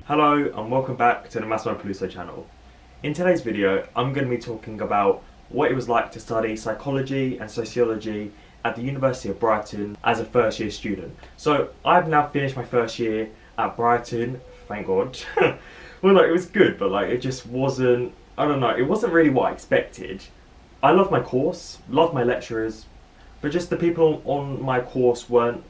Hello and welcome back to the Massimo Peluso channel. In today's video, I'm going to be talking about what it was like to study psychology and sociology at the University of Brighton as a first year student. So I've now finished my first year at Brighton, thank God. Well, it was good, but it just wasn't, I don't know, it wasn't really what I expected. I loved my course, loved my lecturers, but just the people on my course weren't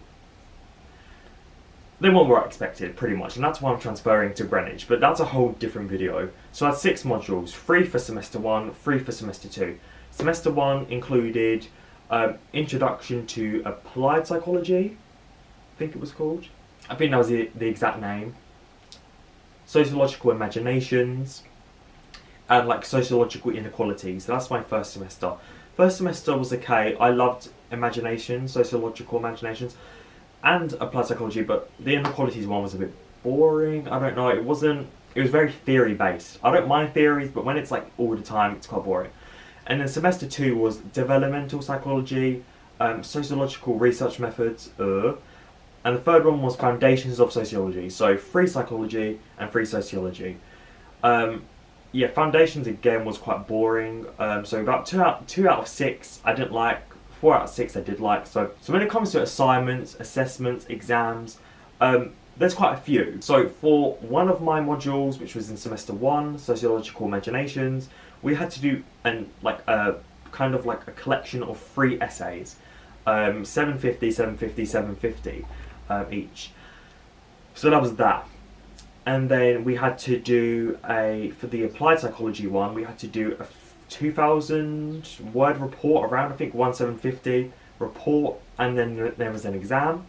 what I expected, pretty much, and that's why I'm transferring to Greenwich, but that's a whole different video. So I had 6 modules, 3 for semester 1, 3 for semester 2. Semester 1 included Introduction to Applied Psychology, I think it was called. I think that was the exact name. Sociological Imaginations, and sociological inequalities. So that's my first semester. First semester was okay. I loved imaginations, sociological imaginations, and applied psychology, but the inequalities one was a bit boring. I don't know, it was very theory based. I don't mind theories, but when it's all the time, it's quite boring. And then semester 2 was developmental psychology, sociological research methods, and the third one was foundations of sociology. So 3 psychology and 3 sociology. Yeah, foundations again was quite boring. So about 2 out of 6 I didn't like. 4 out of 6 I did like. So when it comes to assignments, assessments, exams, there's quite a few. So for one of my modules, which was in semester 1, sociological imaginations, we had to do a collection of 3 essays, 750, 750, 750 each. So that was that. And then we had to do for the applied psychology one, we had to do a 2,000 word report, around I think 1750 report, and then there was an exam.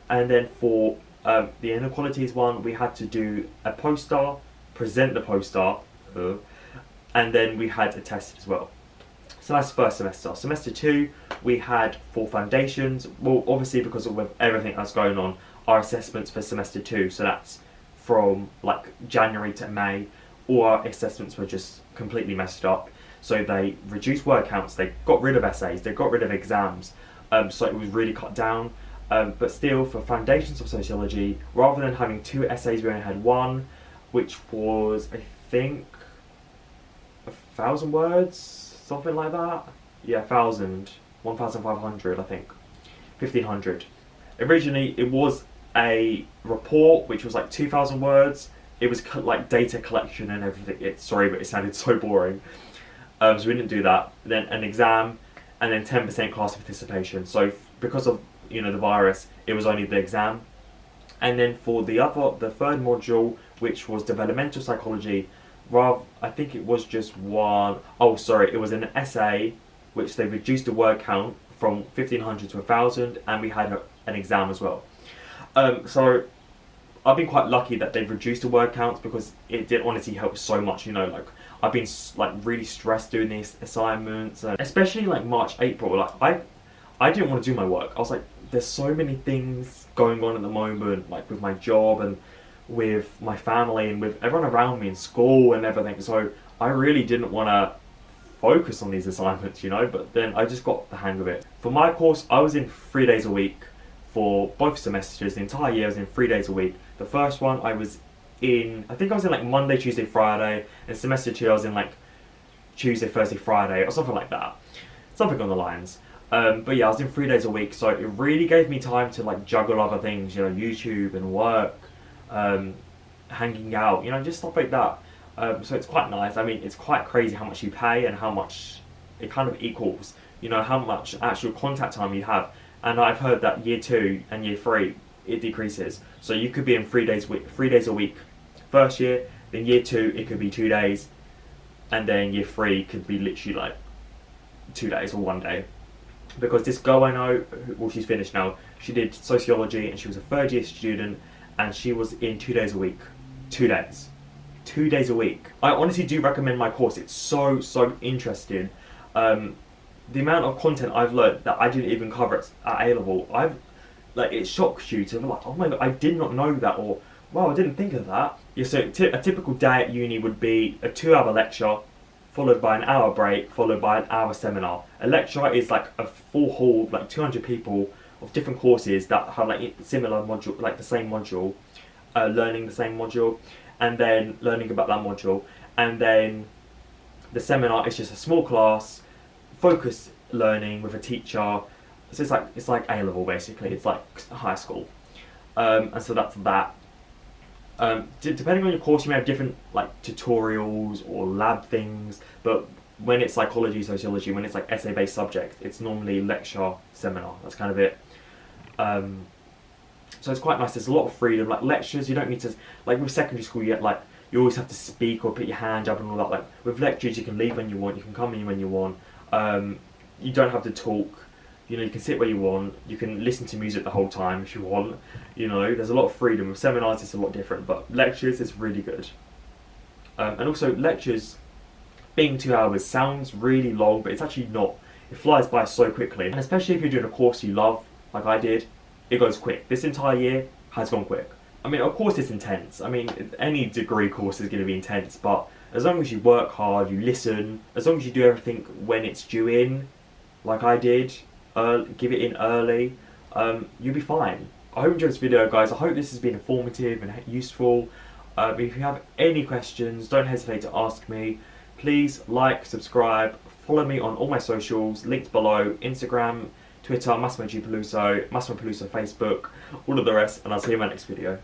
And then for the inequalities one, we had to do a poster, present the poster, and then we had a test as well. So that's first semester. Semester 2 we had 4 foundations. Well, obviously because of everything that's going on, our assessments for semester 2, so that's from January to May, all our assessments were just completely messed up. So they reduced word counts, they got rid of essays, they got rid of exams, so it was really cut down. But still, for foundations of sociology, rather than having 2 essays, we only had 1, which was, I think, 1,000 words, something like that. Yeah, 1,000, 1,500, I think, 1,500. Originally, it was a report, which was 2,000 words. It was data collection and everything. Sorry, but it sounded so boring. So we didn't do that. Then an exam, and then 10% class participation. So because of the virus, it was only the exam. And then for the third module, which was developmental psychology, I think it was just one. Oh, sorry, it was an essay, which they reduced the word count from 1,500 to 1,000, and we had an exam as well. So I've been quite lucky that they've reduced the word counts, because it did honestly help so much. I've been really stressed doing these assignments, and especially March, April. I didn't want to do my work. I was there's so many things going on at the moment, with my job and with my family and with everyone around me in school and everything. So I really didn't want to focus on these assignments, But then I just got the hang of it. For my course, I was in 3 days a week for both semesters. The entire year I was in 3 days a week. The first one I was in, I think I was in Monday, Tuesday, Friday, and semester 2 I was in Tuesday, Thursday, Friday, or something like that. Something on the lines. But yeah, I was in 3 days a week, so it really gave me time to juggle other things, YouTube and work, hanging out, just stuff like that. So it's quite nice. I mean, it's quite crazy how much you pay and how much it kind of equals, how much actual contact time you have. And I've heard that year 2 and year 3, it decreases. So you could be in 3 days a week first year, then year 2 it could be 2 days, and then year 3 could be literally 2 days or 1 day. Because this girl I know, well, she's finished now, she did sociology and she was a 3rd year student, and she was in 2 days a week. 2 days. 2 days a week. I honestly do recommend my course. It's so interesting. The amount of content I've learned that I didn't even cover at A-level, it shocks you to be oh my god, I did not know that, or wow, I didn't think of that. Yeah, so a typical day at uni would be a 2-hour lecture, followed by an hour break, followed by an hour seminar. A lecture is a full hall, 200 people of different courses that have similar module, the same module, learning the same module. and then learning about that module, and then the seminar is just a small class, focused learning with a teacher. So it's like A level basically. It's like high school, and so that's that. Depending on your course, you may have different like tutorials or lab things, but when it's psychology, sociology, when it's like essay-based subjects, it's normally lecture, seminar. That's kind of it. So it's quite nice. There's a lot of freedom. Like lectures, you don't need to, like with secondary school, you always have to speak or put your hand up and all that. Like with lectures, you can leave when you want, you can come in when you want. You don't have to talk. You know, you can sit where you want. You can listen to music the whole time if you want. You know, there's a lot of freedom. With seminars, it's a lot different, but lectures is really good. And also lectures, being 2 hours sounds really long, but it's actually not. It flies by so quickly, and especially if you're doing a course you love, like I did, it goes quick. This entire year has gone quick. I mean, of course it's intense. I mean, any degree course is going to be intense, but as long as you work hard, you listen, as long as you do everything when it's due in, like I did, give it in early, you'll be fine. I hope you enjoyed this video, guys. I hope this has been informative and useful. If you have any questions, don't hesitate to ask me. Please like, subscribe, follow me on all my socials, linked below, Instagram, Twitter, Massimo G Peluso, Massimo Peluso Facebook, all of the rest, and I'll see you in my next video.